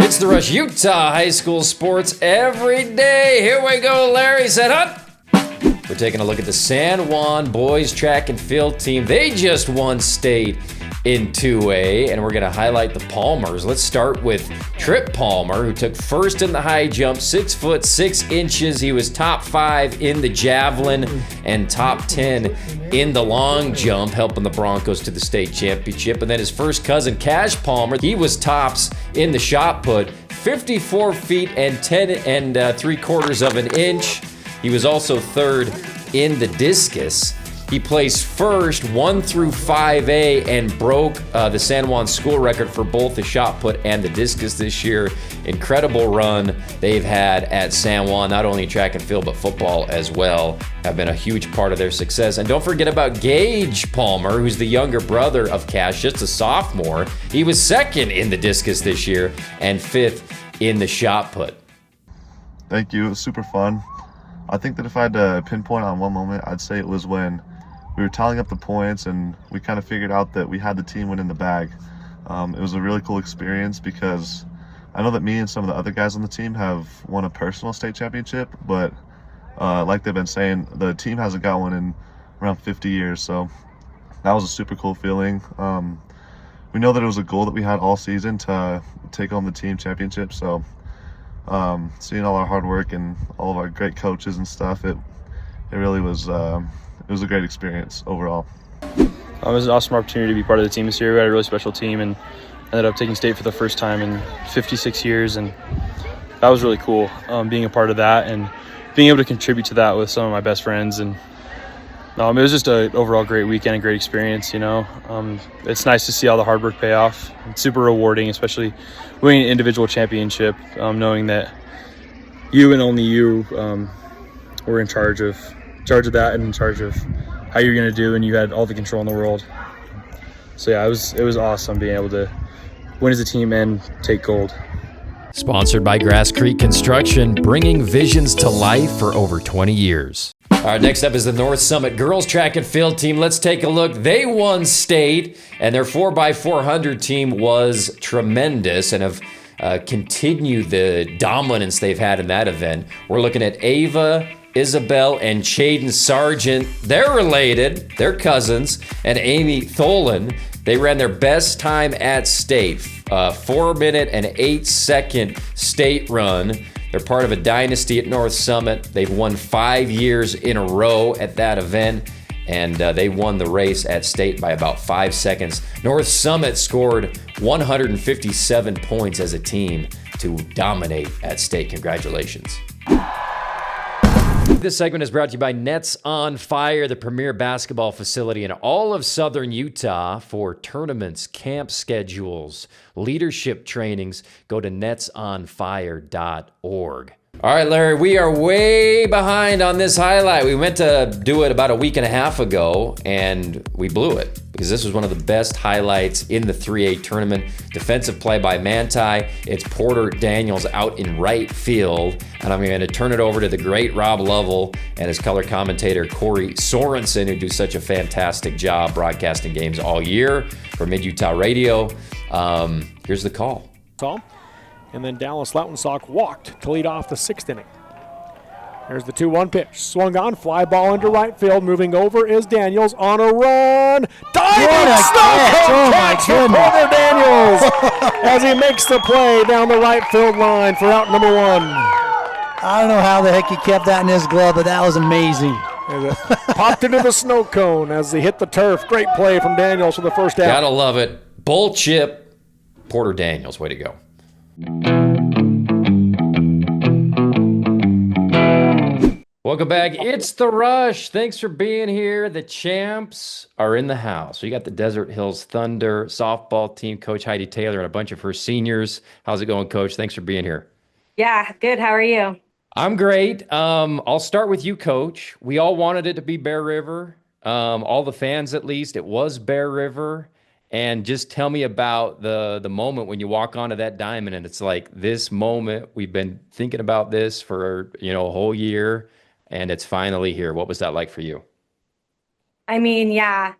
It's the Rush Utah High School sports every day. Here we go, Larry. Set up. We're taking a look at the San Juan boys track and field team. They just won state in 2A, and we're going to highlight the Palmers. Let's start with Tripp Palmer, who took first in the high jump, 6 foot 6 inches. He was top 5 in the javelin and top 10 in the long jump, helping the Broncos to the state championship. And then his first cousin, Cash Palmer, he was tops in the shot put, 54 feet and 10 and 3/4 of an inch. He was also third in the discus. He placed first 1 through 5A and broke the San Juan school record for both the shot put and the discus this year. Incredible run they've had at San Juan, not only in track and field, but football as well, have been a huge part of their success. And don't forget about Gage Palmer, who's the younger brother of Cash, just a sophomore. He was second in the discus this year and 5th in the shot put. Thank you. It was super fun. I think that if I had to pinpoint on one moment, I'd say it was when we were tallying up the points and we kind of figured out that we had the team win in the bag. It was a really cool experience because I know that me and some of the other guys on the team have won a personal state championship, but like they've been saying, the team hasn't got one in around 50 years. So that was a super cool feeling. We know that it was a goal that we had all season to take home the team championship. So seeing all our hard work and all of our great coaches and stuff, it really was it was a great experience overall. It was an awesome opportunity to be part of the team this year. We had a really special team and ended up taking state for the first time in 56 years, and that was really cool, being a part of that and being able to contribute to that with some of my best friends. And it was just an overall great weekend, a great experience. It's nice to see all the hard work pay off. It's super rewarding, especially winning an individual championship, knowing that you and only you were in charge of that and in charge of how you're going to do, and you had all the control in the world. So yeah, it was awesome being able to win as a team and take gold. Sponsored by Grass Creek Construction, bringing visions to life for over 20 years. All right, next up is the North Summit girls track and field team. Let's take a look. They won state, and their 4x400 team was tremendous and have continued the dominance they've had in that event. We're looking at Ava, Isabel, and Chaden Sargent. They're related. They're cousins. And Amy Tholen. They ran their best time at state, 4-minute and 8-second state run. They're part of a dynasty at North Summit. They've won 5 years in a row at that event, and they won the race at state by about 5 seconds. North Summit scored 157 points as a team to dominate at state. Congratulations. This segment is brought to you by Nets on Fire, the premier basketball facility in all of southern Utah. For tournaments, camp schedules, leadership trainings, go to netsonfire.org. All right, Larry, we are way behind on this highlight. We meant to do it about a week and a half ago, and we blew it because this was one of the best highlights in the 3A tournament. Defensive play by Manti. It's Porter Daniels out in right field, and I'm going to turn it over to the great Rob Lovell and his color commentator, Corey Sorensen, who do such a fantastic job broadcasting games all year for Mid-Utah Radio. Here's the call. And then Dallas Lautensock walked to lead off the 6th inning. There's the 2-1 pitch. Swung on, fly ball into right field. Moving over is Daniels on a run. Diving snow catch for Porter Daniels as he makes the play down the right field line for out number 1. I don't know how the heck he kept that in his glove, but that was amazing. Popped into the snow cone as he hit the turf. Great play from Daniels for the first out. Gotta love it. Bull chip. Porter Daniels, way to go. Welcome back. It's The Rush. Thanks for being here. The champs are in the house. We got the Desert Hills Thunder softball team, Coach Heidi Taylor, and a bunch of her seniors. How's it going, Coach? Thanks for being here. Yeah, good. How are you? I'm great. I'll start with you, Coach. We all wanted it to be Bear River. All the fans, at least. It was Bear River. And just tell me about the moment when you walk onto that diamond and it's like this moment, we've been thinking about this for, a whole year and it's finally here. What was that like for you? I mean, yeah,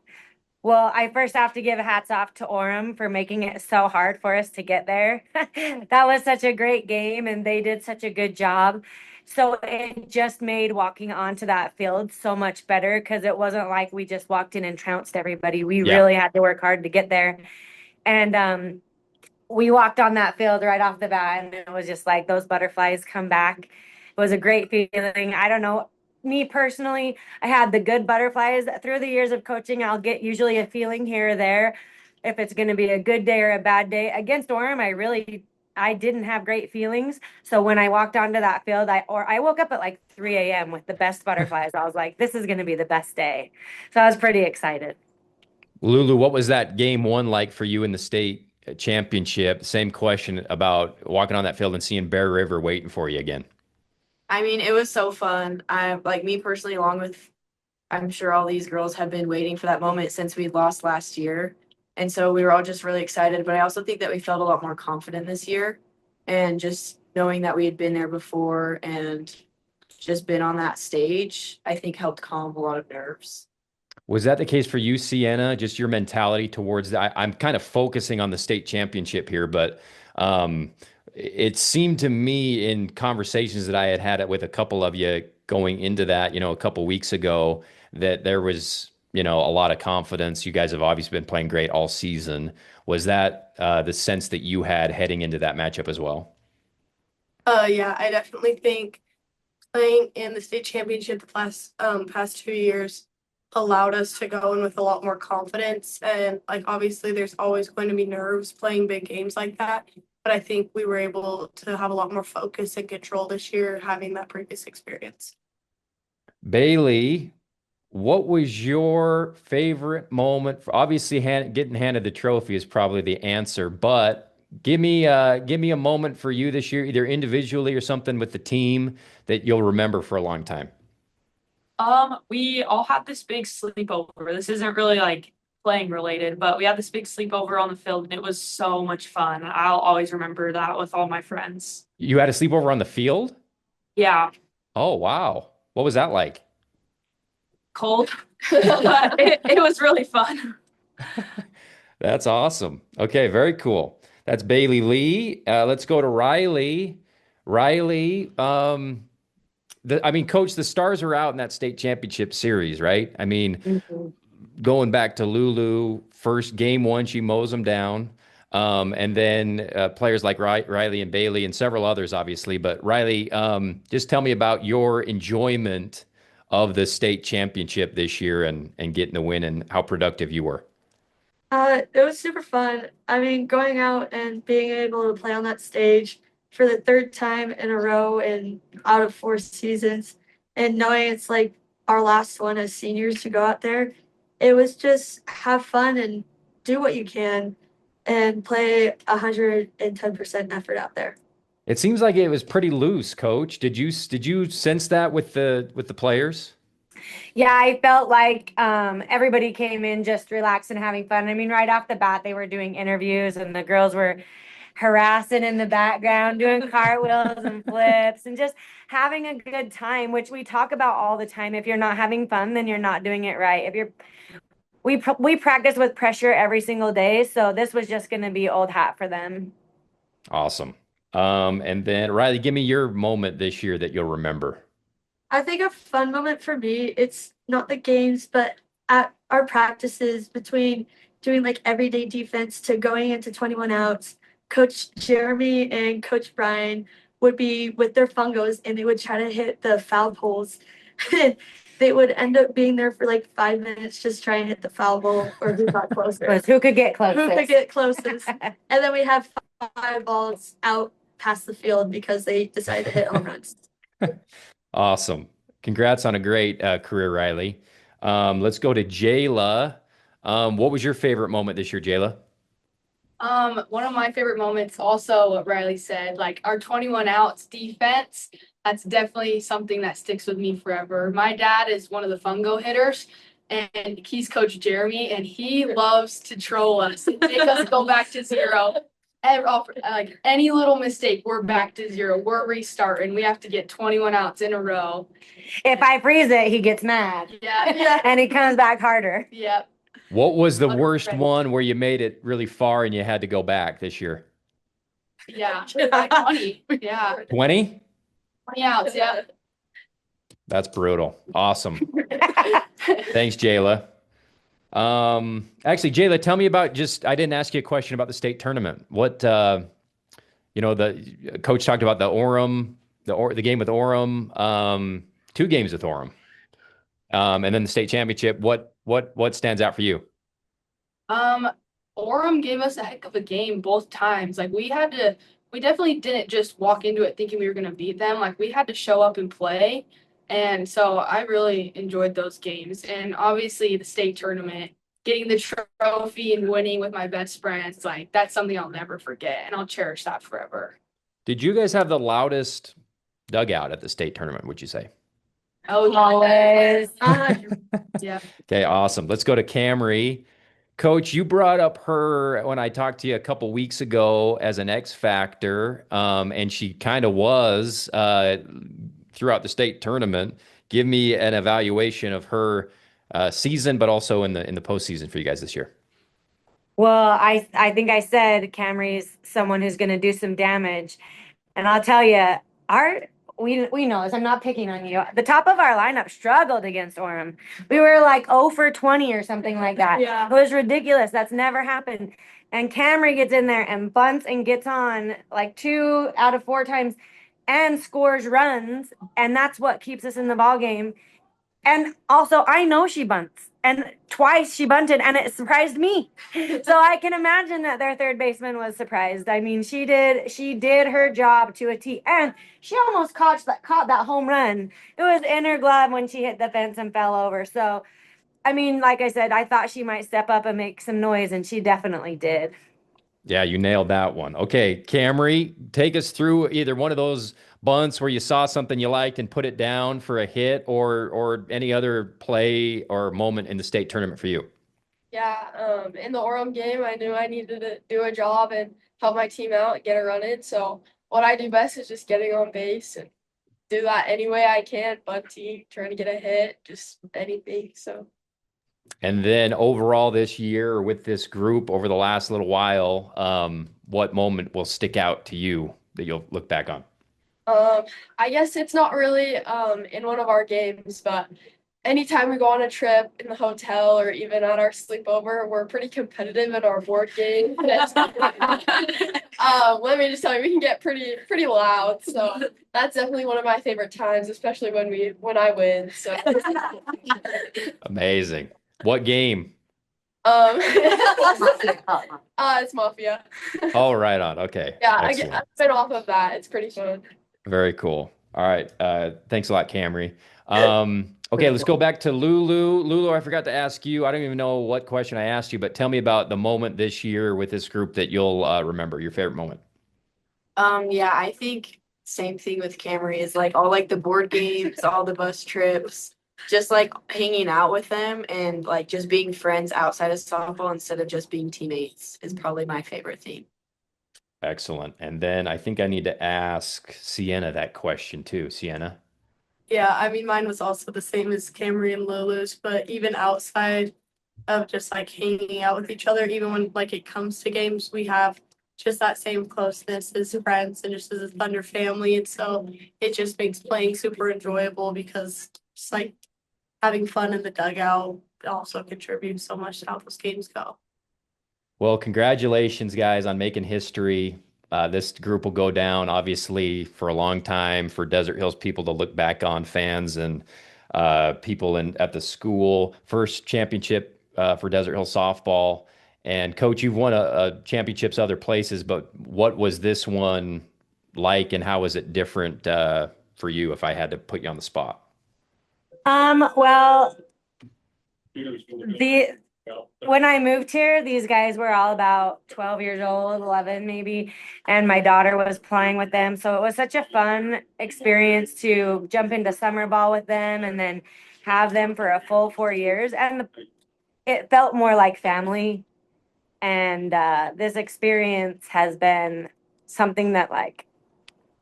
Well, I first have to give hats off to Orem for making it so hard for us to get there. That was such a great game, and they did such a good job. So it just made walking onto that field so much better because it wasn't like we just walked in and trounced everybody. We Yeah. really had to work hard to get there. And we walked on that field right off the bat, and it was just like those butterflies come back. It was a great feeling. I don't know. Me personally, I had the good butterflies through the years of coaching. I'll get usually a feeling here or there if it's going to be a good day or a bad day. Against Orem, I didn't have great feelings. So when I walked onto that field, I woke up at like 3 a.m. with the best butterflies. I was like, this is going to be the best day. So I was pretty excited. Lulu, what was that game one like for you in the state championship? Same question about walking on that field and seeing Bear River waiting for you again. I mean, it was so fun. I like me personally, along with I'm sure all these girls have been waiting for that moment since we lost last year. And so we were all just really excited. But I also think that we felt a lot more confident this year. And just knowing that we had been there before and just been on that stage, I think helped calm a lot of nerves. Was that the case for you, Sienna? Just your mentality towards that? I'm kind of focusing on the state championship here, but um, it seemed to me in conversations that I had had with a couple of you going into that, a couple weeks ago, that there was, a lot of confidence. You guys have obviously been playing great all season. Was that the sense that you had heading into that matchup as well? Yeah, I definitely think playing in the state championship the past 2 years allowed us to go in with a lot more confidence. And like obviously there's always going to be nerves playing big games like that. But I think we were able to have a lot more focus and control this year having that previous experience. Bailey, what was your favorite moment? Obviously, getting handed the trophy is probably the answer, but give me a moment for you this year, either individually or something with the team that you'll remember for a long time. We all had this big sleepover. This isn't really like playing related, but we had this big sleepover on the field and it was so much fun. I'll always remember that with all my friends. You had a sleepover on the field? Yeah, Oh, wow. What was that like? cold, but it was really fun. That's awesome. Okay, very cool. That's Bailey Lee. Let's go to Riley. Riley, Coach, the stars are out in that state championship series, right? I mean, going back to Lulu, first game one, she mows them down. And then players like Riley and Bailey and several others, obviously. But Riley, just tell me about your enjoyment of the state championship this year and getting the win and how productive you were. It was super fun. I mean, going out and being able to play on that stage for the third time in a row and out of 4 seasons, and knowing it's like our last one as seniors to go out there, it was just have fun and do what you can and play 110% effort out there. It seems like it was pretty loose, Coach. Did you sense that with the players? Yeah, I felt like everybody came in just relaxed and having fun. I mean, right off the bat, they were doing interviews and the girls were harassing in the background, doing cartwheels and flips and just having a good time, which we talk about all the time. If you're not having fun, then you're not doing it right. We practice with pressure every single day, so this was just going to be old hat for them. Awesome. And then Riley, give me your moment this year that you'll remember. I think a fun moment for me, it's not the games, but at our practices between doing like everyday defense to going into 21 outs, Coach Jeremy and Coach Brian would be with their fungos and they would try to hit the foul poles. They would end up being there for like 5 minutes just trying to hit the foul pole or who got closer. Who could get closest? Who could get closest. And then we have 5 balls out past the field because they decided to hit home runs. Awesome. Congrats on a great career, Riley. Let's go to Jayla. What was your favorite moment this year, Jayla? One of my favorite moments, also what Riley said, like our 21 outs defense, that's definitely something that sticks with me forever. My dad is one of the fungo hitters, and he's Coach Jeremy, and he loves to troll us and make us go back to zero. And like any little mistake, we're back to zero. We're restarting. We have to get 21 outs in a row. If I freeze it, he gets mad. Yeah. And he comes back harder. Yep. What was the worst one where you made it really far and you had to go back this year? Yeah, like 20. Yeah, 20? 20 outs. Yeah. That's brutal. Awesome. Thanks, Jayla. Actually, Jayla, tell me about I didn't ask you a question about the state tournament. What, the coach talked about the Orem, the game with Orem, 2 games with Orem, and then the state championship. What stands out for you? Orem gave us a heck of a game both times. Like we definitely didn't just walk into it thinking we were gonna beat them. Like we had to show up and play. And so I really enjoyed those games. And obviously the state tournament, getting the trophy and winning with my best friends, like that's something I'll never forget and I'll cherish that forever. Did you guys have the loudest dugout at the state tournament, would you say? Oh, Always. yeah. Okay, awesome. Let's go to Camry. Coach, you brought up her when I talked to you a couple weeks ago as an X factor, and she kind of was throughout the state tournament. Give me an evaluation of her season, but also in the postseason for you guys this year. Well, I think I said Camry's someone who's going to do some damage, and I'll tell you, we know this. I'm not picking on you. The top of our lineup struggled against Orem. We were like 0 for 20 or something like that. Yeah. It was ridiculous. That's never happened. And Camry gets in there and bunts and gets on like 2 out of 4 times and scores runs, and that's what keeps us in the ball game. And also, I know she bunts, and twice she bunted, and it surprised me. So I can imagine that their third baseman was surprised. I mean, she did her job to a T, and she almost caught that home run. It was in her glove when she hit the fence and fell over. So, I mean, like I said, I thought she might step up and make some noise, and she definitely did. Yeah, you nailed that one. Okay, Camry, take us through either one of those bunts where you saw something you liked and put it down for a hit, or any other play or moment in the state tournament for you. Yeah, in the Orem game, I knew I needed to do a job and help my team out and get a run in. So what I do best is just getting on base and do that any way I can, bunting, trying to get a hit, just anything. So. And then overall this year with this group over the last little while, what moment will stick out to you that you'll look back on? I guess it's not really in one of our games, but anytime we go on a trip in the hotel or even at our sleepover, we're pretty competitive in our board game. Let me just tell you, we can get pretty loud. So that's definitely one of my favorite times, especially when I win. So Amazing. What game? It's Mafia. Oh, right on. Okay. Yeah, Excellent. I've been off of that. It's pretty fun. Very cool. All right. Thanks a lot, Camry. Okay, let's go back to Lulu. Lulu, I forgot to ask you. I don't even know what question I asked you, but tell me about the moment this year with this group that you'll remember, your favorite moment. Yeah, I think same thing with Camry is like all like the board games, all the bus trips, just like hanging out with them and like just being friends outside of softball instead of just being teammates is probably my favorite thing. Excellent. And then I think I need to ask Sienna that question too. Sienna? Yeah, I mean, mine was also the same as Camry and Lulu's, but even outside of just like hanging out with each other, even when like it comes to games, we have just that same closeness as friends and just as a Thunder family. And so it just makes playing super enjoyable because just like having fun in the dugout also contributes so much to how those games go. Well, congratulations, guys, on making history. This group will go down, obviously, for a long time for Desert Hills people to look back on, fans and people at the school. First championship for Desert Hills softball. And, Coach, you've won a championships other places, but what was this one like, and how was it different for you if I had to put you on the spot? Well, when I moved here, these guys were all about 12 years old, 11 maybe, and my daughter was playing with them. So it was such a fun experience to jump into summer ball with them and then have them for a full 4 years. And it felt more like family. And this experience has been something that like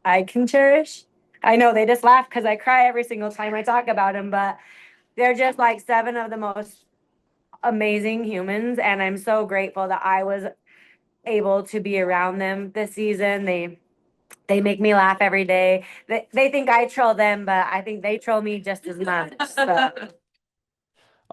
I can cherish. I know they just laugh because I cry every single time I talk about them, but they're just like 7 of the most amazing humans, and I'm so grateful that I was able to be around them this season. They make me laugh every day. They think I troll them, but I think they troll me just as much. So.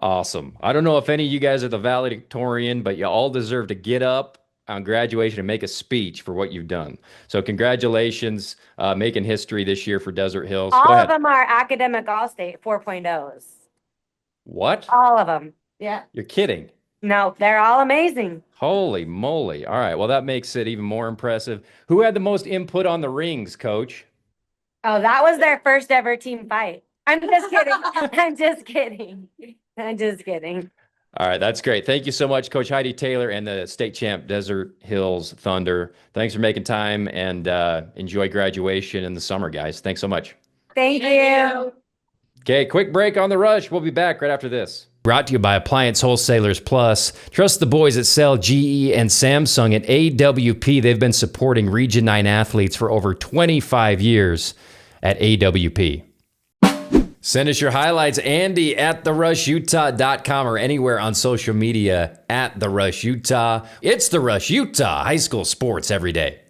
Awesome. I don't know if any of you guys are the valedictorian, but you all deserve to get up on graduation and make a speech for what you've done. So congratulations, making history this year for Desert Hills. Go All ahead. of them are academic all-state 4.0s. What? All of them. Yeah. You're kidding. No, they're all amazing. Holy moly. All right. Well, that makes it even more impressive. Who had the most input on the rings, Coach? Oh, that was their first ever team fight. I'm just kidding. I'm just kidding. I'm just kidding. All right. That's great. Thank you so much, Coach Heidi Taylor and the state champ Desert Hills Thunder. Thanks for making time, and enjoy graduation in the summer, guys. Thanks so much. Thank you. Okay, quick break on The Rush. We'll be back right after this. Brought to you by Appliance Wholesalers Plus. Trust the boys at Cell, GE, and Samsung at AWP. They've been supporting Region 9 athletes for over 25 years at AWP. Send us your highlights, Andy at therushutah.com or anywhere on social media at The Rush Utah. It's The Rush Utah, high school sports every day.